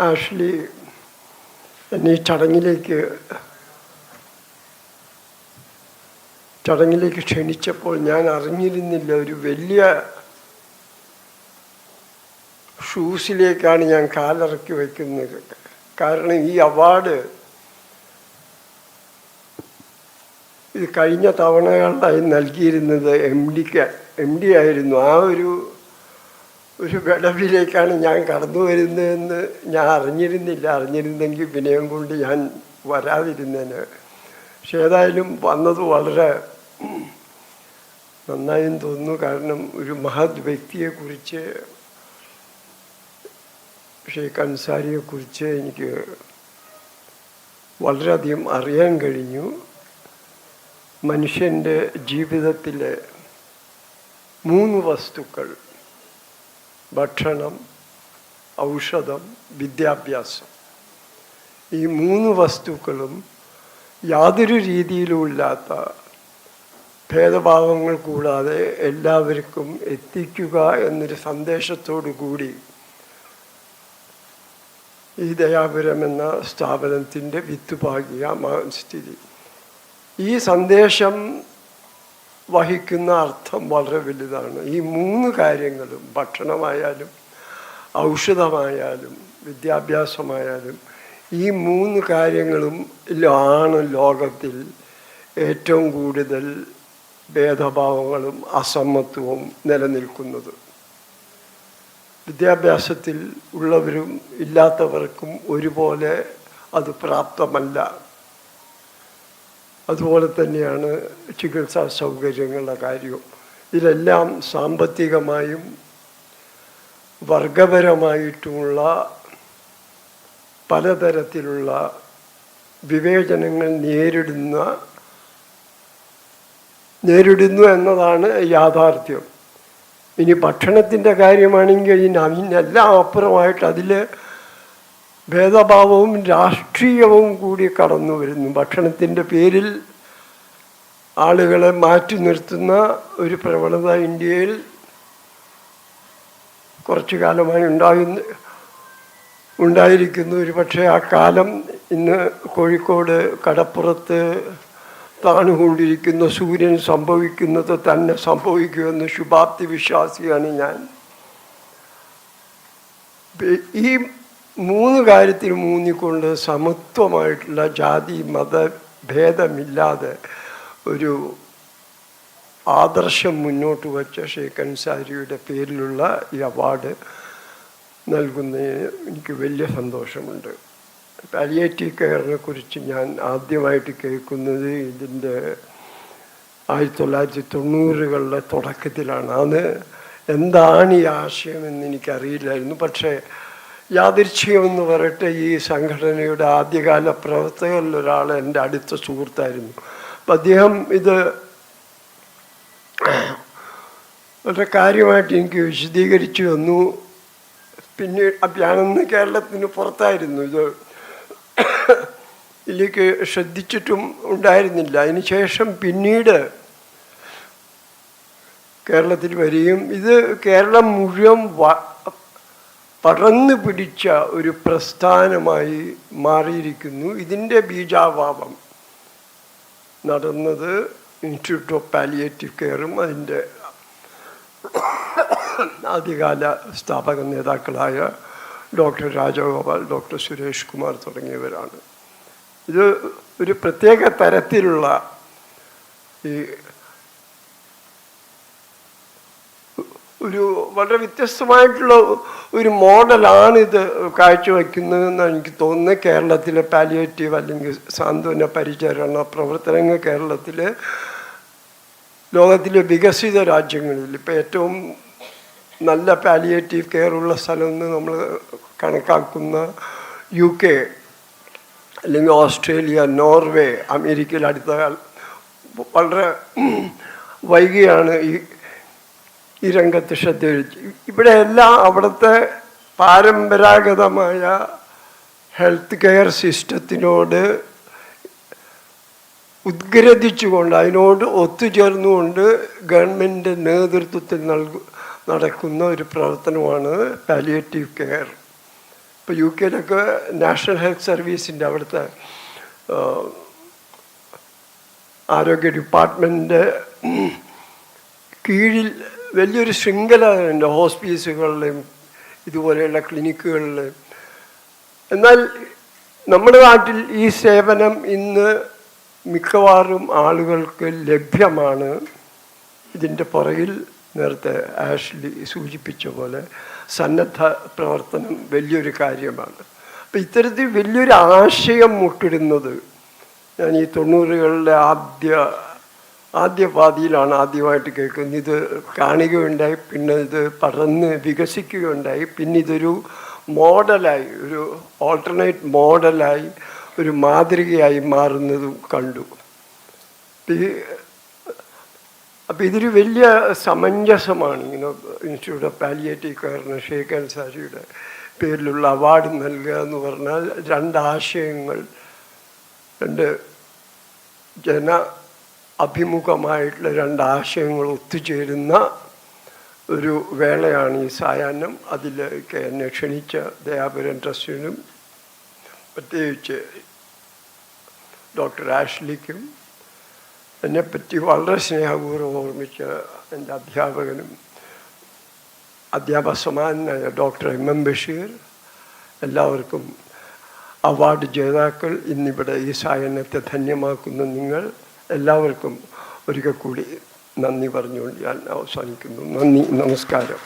Ashley എന്നെ ഈ ചടങ്ങിലേക്ക് ക്ഷണിച്ചപ്പോൾ ഞാൻ അറിഞ്ഞിരുന്നില്ല ഒരു വലിയ ഷൂസിലേക്കാണ് ഞാൻ കാലിറക്കി വയ്ക്കുന്നത്. കാരണം ഈ അവാർഡ് ഇത് കഴിഞ്ഞ തവണകളിലായി നൽകിയിരുന്നത് എം ഡി ആയിരുന്നു. ആ ഒരു വിടവിലേക്കാണ് ഞാൻ കടന്നു വരുന്നതെന്ന് ഞാൻ അറിഞ്ഞിരുന്നെങ്കിൽ വിനയം കൊണ്ട് ഞാൻ വരാതിരുന്നേന്. പക്ഷെ ഏതായാലും വന്നത് വളരെ നന്നായെന്ന് തോന്നുന്നു. കാരണം ഒരു മഹത് വ്യക്തിയെക്കുറിച്ച്, ഷെയ്ഖ് അൻസാരിയെക്കുറിച്ച് എനിക്ക് വളരെയധികം അറിയാൻ കഴിഞ്ഞു. മനുഷ്യൻ്റെ ജീവിതത്തിലെ 3 വസ്തുക്കൾ: ഭക്ഷണം, ഔഷധം, വിദ്യാഭ്യാസം. ഈ 3 വസ്തുക്കളും യാതൊരു രീതിയിലുമില്ലാത്ത ഭേദഭാവങ്ങൾ കൂടാതെ എല്ലാവർക്കും എത്തിക്കുക എന്നൊരു സന്ദേശത്തോടു കൂടി ഈ ദയാപുരം എന്ന സ്ഥാപനത്തിൻ്റെ വിത്തുപാകിയ സ്ഥിതി. ഈ സന്ദേശം വഹിക്കുന്ന അർത്ഥം വളരെ വലുതാണ്. ഈ 3 കാര്യങ്ങളും, ഭക്ഷണമായാലും ഔഷധമായാലും വിദ്യാഭ്യാസമായാലും, ഈ 3 കാര്യങ്ങളും ആണ് ലോകത്തിൽ ഏറ്റവും കൂടുതൽ ഭേദഭാവങ്ങളും അസമത്വവും നിലനിൽക്കുന്നത്. വിദ്യാഭ്യാസത്തിൽ ഉള്ളവരും ഇല്ലാത്തവർക്കും ഒരുപോലെ അത് പ്രാപ്തമല്ല. അതുപോലെ തന്നെയാണ് ചികിത്സാ സൗകര്യങ്ങളുടെ കാര്യവും. ഇതിലെല്ലാം സാമ്പത്തികമായും വർഗപരമായിട്ടുമുള്ള പലതരത്തിലുള്ള വിവേചനങ്ങൾ നേരിടുന്നു എന്നതാണ് യാഥാർത്ഥ്യം. ഇനി ഭക്ഷണത്തിൻ്റെ കാര്യമാണെങ്കിൽ ഇതിനെല്ലാം അപ്പുറമായിട്ട് അതിൽ ഭേദഭാവവും രാഷ്ട്രീയവും കൂടി കടന്നു വരുന്നു. ഭക്ഷണത്തിൻ്റെ പേരിൽ ആളുകളെ മാറ്റി നിർത്തുന്ന ഒരു പ്രവണത ഇന്ത്യയിൽ കുറച്ചു കാലമായി ഉണ്ടായിരിക്കുന്നു. ഒരു പക്ഷേ ആ കാലം ഇന്ന് കോഴിക്കോട് കടപ്പുറത്ത് താണുകൊണ്ടിരിക്കുന്ന സൂര്യൻ സംഭവിക്കുന്നത് തന്നെ സംഭവിക്കുമെന്ന് ശുഭാപ്തി വിശ്വാസിയാണ് ഞാൻ. ഈ 3 കാര്യത്തിൽ മൂന്നിക്കൊണ്ട് സമത്വമായിട്ടുള്ള ജാതി മത ഭേദമില്ലാതെ ഒരു ആദർശം മുന്നോട്ട് വച്ച ഷെയ്ഖ് അൻസാരിയുടെ പേരിലുള്ള ഈ അവാർഡ് നൽകുന്നതിന് എനിക്ക് വലിയ സന്തോഷമുണ്ട്. പാലിയേറ്റീവ് കെയറിനെ കുറിച്ച് ഞാൻ ആദ്യമായിട്ട് കേൾക്കുന്നത് ഇതിൻ്റെ 1990കളുടെ തുടക്കത്തിലാണ്. അത് എന്താണ് ഈ ആശയമെന്ന് എനിക്കറിയില്ലായിരുന്നു. പക്ഷേ യാദൃച്ഛികമെന്ന് പറയട്ടെ, ഈ സംഘടനയുടെ ആദ്യകാല പ്രവർത്തകരിലൊരാൾ എൻ്റെ അടുത്ത സുഹൃത്തായിരുന്നു. അപ്പം അദ്ദേഹം ഇത് വളരെ കാര്യമായിട്ട് എനിക്ക് വിശദീകരിച്ചു തന്നു. പിന്നീട് ഞാനന്ന് കേരളത്തിന് പുറത്തായിരുന്നു, ഇതിലേക്ക് ശ്രദ്ധിച്ചിട്ടും ഉണ്ടായിരുന്നില്ല. അതിന് ശേഷം പിന്നീട് കേരളത്തിൽ വരികയും ഇത് കേരളം മുഴുവൻ പടർന്നു പിടിച്ച ഒരു പ്രസ്ഥാനമായി മാറിയിരിക്കുന്നു. ഇതിൻ്റെ ബീജാവാപം നടന്നത് ഇൻസ്റ്റിറ്റ്യൂട്ട് ഓഫ് പാലിയേറ്റീവ് കെയറും അതിൻ്റെ ആദ്യകാല സ്ഥാപക നേതാക്കളായ ഡോക്ടർ രാജഗോപാൽ, ഡോക്ടർ സുരേഷ് കുമാർ തുടങ്ങിയവരാണ്. ഇത് ഒരു പ്രത്യേക തരത്തിലുള്ള ഈ ഒരു വളരെ വ്യത്യസ്തമായിട്ടുള്ള ഒരു മോഡലാണിത് കാഴ്ചവെക്കുന്നതെന്നാണ് എനിക്ക് തോന്നുന്നത്. കേരളത്തിലെ പാലിയേറ്റീവ് അല്ലെങ്കിൽ സാന്ത്വന പരിചരണ പ്രവർത്തനങ്ങൾ കേരളത്തിൽ ലോകത്തിലെ വികസിത രാജ്യങ്ങളിൽ ഇപ്പോൾ ഏറ്റവും നല്ല പാലിയേറ്റീവ് കെയർ ഉള്ള സ്ഥലമെന്ന് നമ്മൾ കണക്കാക്കുന്ന UK അല്ലെങ്കിൽ ഓസ്ട്രേലിയ, നോർവേ, അമേരിക്കയിൽ അടുത്ത വളരെ വൈകിയാണ് ഈ രംഗത്ത് ശ്രദ്ധ. ഇവിടെ എല്ലാം അവിടുത്തെ പരമ്പരാഗതമായ ഹെൽത്ത് കെയർ സിസ്റ്റത്തിനോട് ഉദ്ഗ്രഥിച്ചുകൊണ്ട്, അതിനോട് ഒത്തുചേർന്നുകൊണ്ട് ഗവൺമെൻറ് നേതൃത്വത്തിൽ നടക്കുന്ന ഒരു പ്രവർത്തനമാണ് പാലിയേറ്റീവ് കെയർ. ഇപ്പോൾ യു കെയിലൊക്കെ നാഷണൽ ഹെൽത്ത് സർവീസിൻ്റെ അവിടുത്തെ ആരോഗ്യ ഡിപ്പാർട്ട്മെൻറ്റിൻ്റെ കീഴിൽ വലിയൊരു ശൃംഖല ഉണ്ട്, ഹോസ്പീസുകളിലെയും ഇതുപോലെയുള്ള ക്ലിനിക്കുകളിലെയും. എന്നാൽ നമ്മുടെ നാട്ടിൽ ഈ സേവനം ഇന്ന് മിക്കവാറും ആളുകൾക്ക് ലഭ്യമാണ്. ഇതിൻ്റെ പുറകിൽ നേരത്തെ ആഷ്ലി സൂചിപ്പിച്ച പോലെ സന്നദ്ധ പ്രവർത്തനം വലിയൊരു കാര്യമാണ്. അപ്പം ഇത്തരത്തിൽ വലിയൊരു ആശയം മുട്ടിടുന്നത് ഞാൻ ഈ 90കളുടെ ആദ്യ പാതിയിലാണ് ആദ്യമായിട്ട് കേൾക്കുന്നത്. ഇത് കാണുകയുണ്ടായി, പിന്നെ ഇത് പടർന്ന് വികസിക്കുകയുണ്ടായി, പിന്നെ ഇതൊരു മോഡലായി, ഒരു ഓൾട്ടർനേറ്റ് മോഡലായി, ഒരു മാതൃകയായി മാറുന്നതും കണ്ടു. അപ്പം ഇതൊരു വലിയ സമഞ്ജസമാണ്. ഇങ്ങനെ ഇൻസ്റ്റിറ്റ്യൂട്ട് ഓഫ് പാലിയേറ്റീവ് കെയറിന് ഷെയ്ഖ് അൻസാരിയുടെ പേരിലുള്ള അവാർഡ് നൽകുക എന്ന് പറഞ്ഞാൽ രണ്ട് ആശയങ്ങൾ, രണ്ട് അഭിമുഖമായിട്ടുള്ള രണ്ട് ആശയങ്ങൾ ഒത്തുചേരുന്ന ഒരു വേളയാണ് ഈ സായാഹ്നം. അതിലേക്ക് എന്നെ ക്ഷണിച്ച ദയാപുരം ട്രസ്റ്റിനും പ്രത്യേകിച്ച് ഡോക്ടർ ആഷ്ലിക്കും എന്നെപ്പറ്റി വളരെ സ്നേഹപൂർവ്വം ഓർമ്മിച്ച എൻ്റെ അധ്യാപകനും അധ്യാപക സമാനായ ഡോക്ടർ എം ബഷീർ, എല്ലാവർക്കും അവാർഡ് ജേതാക്കൾ, ഇന്നിവിടെ ഈ സായാഹ്നത്തെ ധന്യമാക്കുന്ന നിങ്ങൾ എല്ലാവർക്കും ഒരിക്കൽ കൂടി നന്ദി പറഞ്ഞുകൊണ്ട് ഞാൻ അവസാനിക്കുന്നു. നന്ദി, നമസ്കാരം.